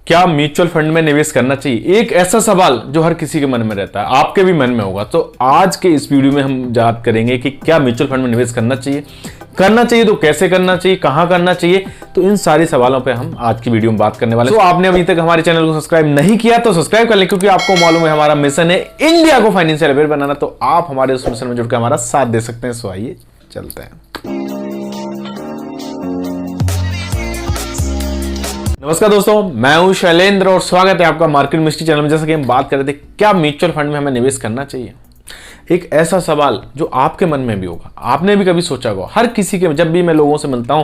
क्या mutual fund में निवेश करना चाहिए? एक ऐसा सवाल जो हर किसी के मन में रहता है, आपके भी मन में होगा। तो आज के इस वीडियो में हम बात करेंगे कि क्या म्यूचुअल फंड में निवेश करना चाहिए तो कैसे करना चाहिए, कहां करना चाहिए। तो इन सारे सवालों पे हम आज की वीडियो में बात करने वाले हैं। तो आपने अभी तक हमारे चैनल को सब्सक्राइब नहीं किया तो सब्सक्राइब कर लें, क्योंकि आपको मालूम है हमारा मिशन है इंडिया को फाइनेंशियल अवेयर बनाना। तो आप हमारे उस मिशन में जुड़कर हमारा साथ दे सकते हैं। सो आइए चलते हैं। नमस्कार दोस्तों, मैं हूं शैलेंद्र और स्वागत है आपका मार्केट मिस्ट्री चैनल में। जैसा कि हम बात कर रहे थे, क्या म्यूचुअल फंड में हमें निवेश करना चाहिए। एक ऐसा सवाल जो आपके मन में भी होगा, आपने भी कभी सोचा होगा। हर किसी के, जब भी मैं लोगों से मिलता हूं,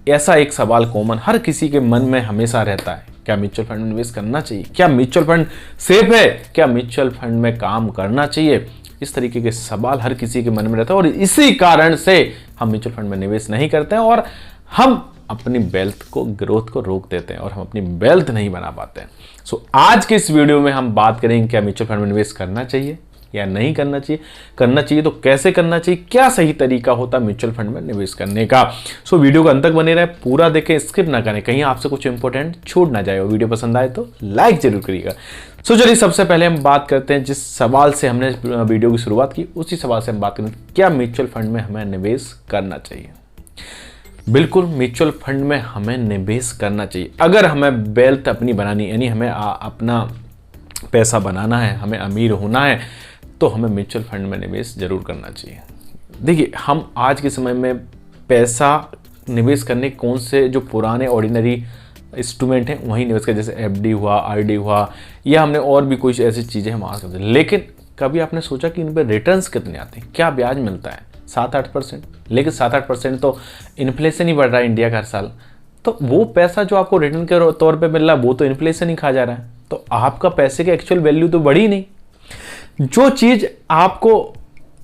ऐसा एक सवाल कॉमन हर किसी के मन में हमेशा रहता है, क्या म्यूचुअल फंड में निवेश करना चाहिए, क्या म्यूचुअल फंड सेफ है, क्या म्यूचुअल फंड में काम करना चाहिए। इस तरीके के सवाल हर किसी के मन में रहता है और इसी कारण से हम म्यूचुअल फंड में निवेश नहीं करते हैं और हम अपनी वेल्थ को, ग्रोथ को रोक देते हैं और हम अपनी वेल्थ नहीं बना पाते हैं। सो आज के इस वीडियो में हम बात करेंगे क्या म्यूचुअल फंड में निवेश करना चाहिए या नहीं करना चाहिए तो कैसे करना चाहिए, क्या सही तरीका होता है म्यूचुअल फंड में निवेश करने का। सो वीडियो को अंत तक बने रहे, पूरा देखें, स्किप ना करें, कहीं आपसे कुछ इंपॉर्टेंट छूट ना जाए। और वीडियो पसंद आए तो लाइक जरूर करिएगा। सो चलिए सबसे पहले हम बात करते हैं जिस सवाल से हमने वीडियो की शुरुआत की, उसी सवाल से हम बात करें, क्या म्यूचुअल फंड में हमें निवेश करना चाहिए। बिल्कुल, म्यूचुअल फंड में हमें निवेश करना चाहिए। अगर हमें वेल्थ अपनी बनानी, यानी हमें अपना पैसा बनाना है, हमें अमीर होना है, तो हमें म्यूचुअल फंड में निवेश जरूर करना चाहिए। देखिए, हम आज के समय में पैसा निवेश करने कौन से जो पुराने ऑर्डिनरी इंस्ट्रूमेंट हैं वहीं निवेश करें, जैसे एफडी हुआ, आरडी हुआ, या हमने और भी कुछ ऐसी चीज़ें हम आज करते हैं। लेकिन कभी आपने सोचा कि इन पर रिटर्न्स कितने आते हैं, क्या ब्याज मिलता है? 7-8%। लेकिन 7-8% तो इन्फ्लेशन ही बढ़ रहा है इंडिया का हर साल। तो वो पैसा जो आपको रिटर्न के तौर पे मिल रहा है वो तो इन्फ्लेशन ही खा जा रहा है। तो आपका पैसे की एक्चुअल वैल्यू तो बढ़ी नहीं। जो चीज़ आपको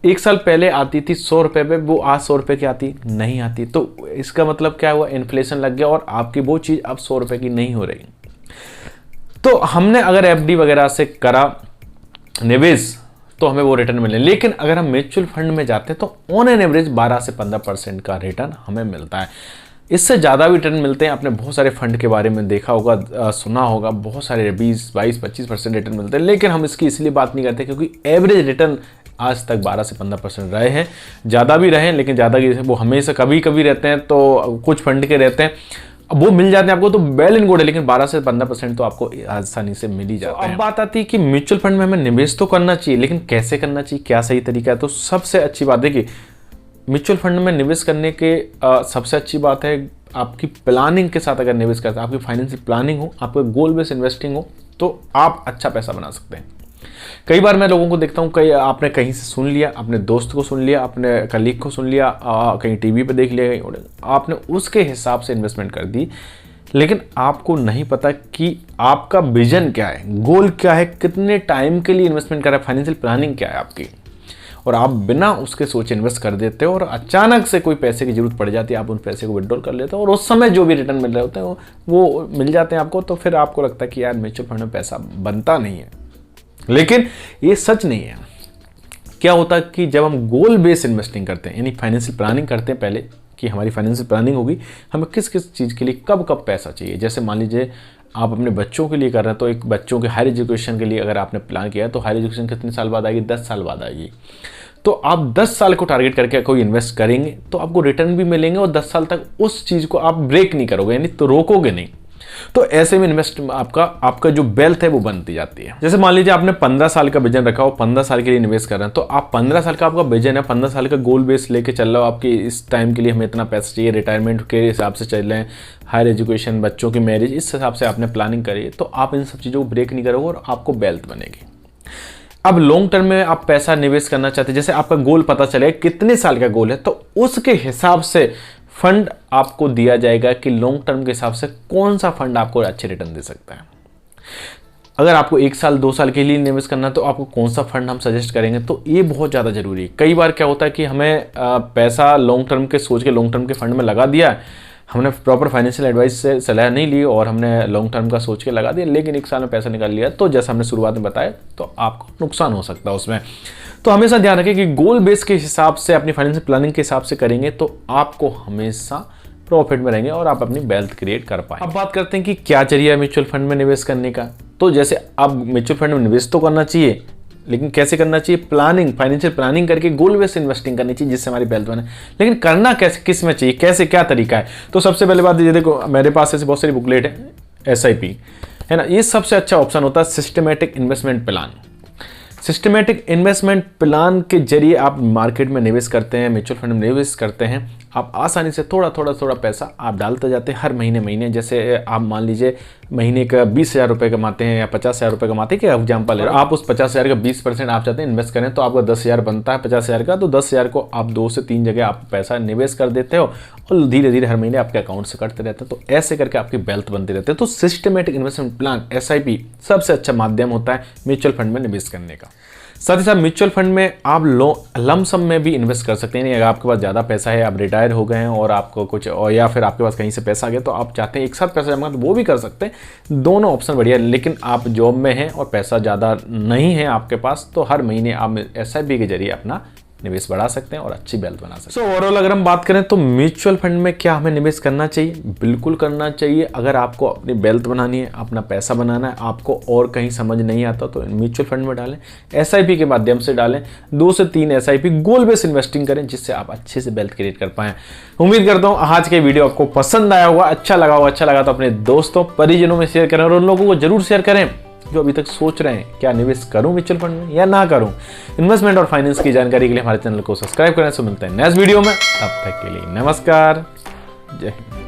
एक साल पहले आती थी 100 रुपये पे, वो आज 100 रुपये की आती नहीं आती। तो इसका मतलब क्या हुआ, इन्फ्लेशन लग गया और आपकी वो चीज़ अब 100 रुपये की नहीं हो रही। तो हमने अगर एफडी वगैरह से करा निवेश तो हमें वो रिटर्न मिले। लेकिन अगर हम म्यूचुअल फंड में जाते हैं तो ऑन एन एवरेज 12 से 15% का रिटर्न हमें मिलता है। इससे ज़्यादा भी रिटर्न मिलते हैं। आपने बहुत सारे फंड के बारे में देखा होगा, सुना होगा, बहुत सारे 20, 22, 25% रिटर्न मिलते हैं। लेकिन हम इसकी इसलिए बात नहीं करते क्योंकि एवरेज रिटर्न आज तक 12 से 15% रहे हैं। ज़्यादा भी रहे हैं, लेकिन ज़्यादा वो हमेशा कभी कभी रहते हैं, तो कुछ फंड के रहते हैं, वो मिल जाते हैं आपको तो वेल एंड गुड है। लेकिन 12 से 15% तो आपको आसानी से मिल ही जाता है। अब बात आती है कि म्यूचुअल फंड में हमें निवेश तो करना चाहिए, लेकिन कैसे करना चाहिए, क्या सही तरीका है। तो सबसे अच्छी बात है कि म्यूचुअल फंड में निवेश करने के सबसे अच्छी बात है आपकी प्लानिंग के साथ अगर निवेश करते हैं, आपकी फाइनेंशियल प्लानिंग हो, आपका गोल बेस्ड इन्वेस्टिंग हो, तो आप अच्छा पैसा बना सकते हैं। कई बार मैं लोगों को देखता हूँ, कई आपने कहीं से सुन लिया, अपने दोस्त को सुन लिया, अपने कलीग को सुन लिया, कहीं टीवी पे देख लिया, कहीं आपने उसके हिसाब से इन्वेस्टमेंट कर दी। लेकिन आपको नहीं पता कि आपका विजन क्या है, गोल क्या है, कितने टाइम के लिए इन्वेस्टमेंट कर रहा है, फाइनेंशियल प्लानिंग क्या है आपकी, और आप बिना उसके सोचे इन्वेस्ट कर देते हो और अचानक से कोई पैसे की जरूरत पड़ जाती है, आप उन पैसे को विड्रॉल कर लेते हो और उस समय जो भी रिटर्न मिल रहे होते हैं वो मिल जाते हैं आपको। तो फिर आपको लगता है कि यार म्यूचुअल फंड में पैसा बनता नहीं है। लेकिन ये सच नहीं है। क्या होता है कि जब हम गोल बेस्ड इन्वेस्टिंग करते हैं, यानी फाइनेंशियल प्लानिंग करते हैं पहले कि हमारी फाइनेंशियल प्लानिंग होगी, हमें किस किस चीज़ के लिए कब कब पैसा चाहिए। जैसे मान लीजिए आप अपने बच्चों के लिए कर रहे हैं, तो एक बच्चों के हायर एजुकेशन के लिए अगर आपने प्लान किया है, तो हायर एजुकेशन कितने साल बाद आएगी, 10 साल बाद आएगी। तो आप 10 साल को टारगेट करके कोई इन्वेस्ट करेंगे तो आपको रिटर्न भी मिलेंगे और 10 साल तक उस चीज़ को आप ब्रेक नहीं करोगे, यानी तो रोकोगे नहीं। तो ऐसे में इन्वेस्ट आपका जो वेल्थ है वो बनती जाती है। जैसे मान लीजिए आपने 15 साल का विजन रखा हो, 15 साल के लिए इन्वेस्ट कर रहे हैं, तो आप 15 साल का आपका विजन है, 15 साल का गोल बेस लेके चल रहे हो, आपके इस टाइम के लिए हमें इतना पैसा चाहिए, रिटायरमेंट के हिसाब से चल रहे हैं, हायर एजुकेशन, बच्चों की मैरिज, इस हिसाब से आपने प्लानिंग करी, तो आप इन सब चीज़ों को ब्रेक नहीं करोगे और आपको वेल्थ बनेगी। अब लॉन्ग टर्म में आप पैसा निवेश करना चाहते हैं, जैसे आपका गोल पता चले कितने साल का गोल है, तो उसके हिसाब से फंड आपको दिया जाएगा कि लॉन्ग टर्म के हिसाब से कौन सा फंड आपको अच्छे रिटर्न दे सकता है। अगर आपको 1 साल 2 साल के लिए निवेश करना है तो आपको कौन सा फंड हम सजेस्ट करेंगे, तो ये बहुत ज़्यादा जरूरी है। कई बार क्या होता है कि हमें पैसा लॉन्ग टर्म के सोच के लॉन्ग टर्म के फंड में लगा दिया, हमने प्रॉपर फाइनेंशियल एडवाइस से सलाह नहीं ली और हमने लॉन्ग टर्म का सोच के लगा दिया, लेकिन 1 साल में पैसा निकाल लिया, तो जैसा हमने शुरुआत में बताया, तो आपको नुकसान हो सकता है उसमें। तो हमेशा ध्यान रखें कि गोल बेस के हिसाब से, अपनी फाइनेंशियल प्लानिंग के हिसाब से करेंगे तो आपको हमेशा प्रॉफिट में रहेंगे और आप अपनी वेल्थ क्रिएट कर पाएंगे। अब बात करते हैं कि क्या जरिया म्यूचुअल फंड में निवेश करने का। तो जैसे अब म्यूचुअल फंड में निवेश तो करना चाहिए, लेकिन कैसे करना चाहिए, प्लानिंग, फाइनेंशियल प्लानिंग करके गोल बेस्ड इन्वेस्टिंग करनी चाहिए जिससे हमारी वेल्थ बने। लेकिन करना कैसे, किस में चाहिए, कैसे, क्या तरीका है। तो सबसे पहले बात ये देखो, मेरे पास ऐसे बहुत सारी बुकलेट है, SIP है ना, ये सबसे अच्छा ऑप्शन होता है systematic investment plan. Systematic investment plan के जरिए आप मार्केट में निवेश करते हैं, म्यूचुअल फंड में निवेश करते हैं, आप आसानी से थोड़ा पैसा आप डालते जाते हैं हर महीने। जैसे आप मान लीजिए महीने का 20,000 रुपये कमाते हैं या 50,000 रुपये कमाते हैं, क्या एग्जाम्पल है, आप उस 50,000 का 20% आप चाहते हैं इन्वेस्ट करें, तो आपका 10,000 बनता है 50,000 का, तो 10,000 को आप 2 से 3 जगह आप पैसा निवेश कर देते हो और धीरे धीरे हर महीने आपके अकाउंट से कटते रहते हैं। तो ऐसे करके आपकी वेल्थ बनती रहती है। तो सिस्टमेटिक इन्वेस्टमेंट प्लान SIP सबसे अच्छा माध्यम होता है म्यूचुअल फंड में निवेश करने का। साथ ही साथ म्यूचुअल फंड में आप लमसम में भी इन्वेस्ट कर सकते हैं। अगर आपके पास ज़्यादा पैसा है, आप रिटायर हो गए हैं और आपको कुछ, और या फिर आपके पास कहीं से पैसा आ गया तो आप चाहते हैं एक साथ पैसा जमा, तो वो भी कर सकते हैं। दोनों ऑप्शन बढ़िया है। लेकिन आप जॉब में हैं और पैसा ज़्यादा नहीं है आपके पास, तो हर महीने आप SIP के जरिए अपना निवेश बढ़ा सकते हैं और अच्छी वेल्थ बना सकते हैं। सो ओवरऑल अगर हम बात करें तो म्यूचुअल फंड में क्या हमें निवेश करना चाहिए, बिल्कुल करना चाहिए। अगर आपको अपनी वेल्थ बनानी है, अपना पैसा बनाना है, आपको और कहीं समझ नहीं आता तो म्यूचुअल फंड में डालें, SIP के माध्यम से डालें, 2 से 3 SIP गोल बेस्ड इन्वेस्टिंग करें जिससे आप अच्छे से वेल्थ क्रिएट कर पाएं। उम्मीद करता हूँ आज के वीडियो आपको पसंद आया होगा, अच्छा लगा तो अपने दोस्तों परिजनों में शेयर करें और उन लोगों को जरूर शेयर करें जो अभी तक सोच रहे हैं क्या निवेश करूं म्यूचुअल फंड में या ना करूं। इन्वेस्टमेंट और फाइनेंस की जानकारी के लिए हमारे चैनल को सब्सक्राइब करें। मिलते हैं नेक्स्ट वीडियो में, तब तक के लिए नमस्कार, जय हिंद।